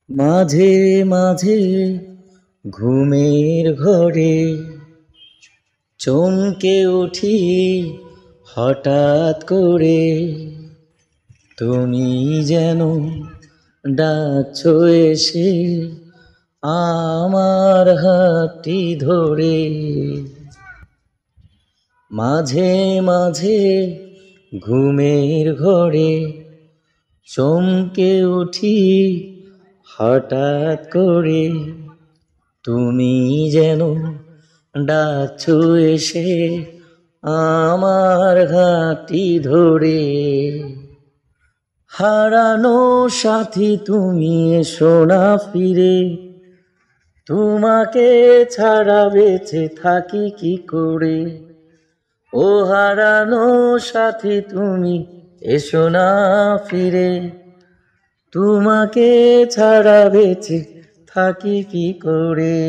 মাঝে মাঝে ঘুমের ঘরে চমকে উঠি হঠাৎ করে, তুমি যেন ডাকছো এসে আমার হাতটি ধরে। মাঝে মাঝে ঘুমের ঘরে চমকে উঠি হঠাৎ করে, তুমি যেন ডাকছো এসে আমার হাতটি ধরে। হারানো সাথী তুমি এসো না ফিরে, তোমাকে ছাড়া বেঁচে থাকি কি করে। ও হারানো সাথী তুমি এসো না ফিরে, তোমাকে ছাড়া বেঁচে থাকি কি করে।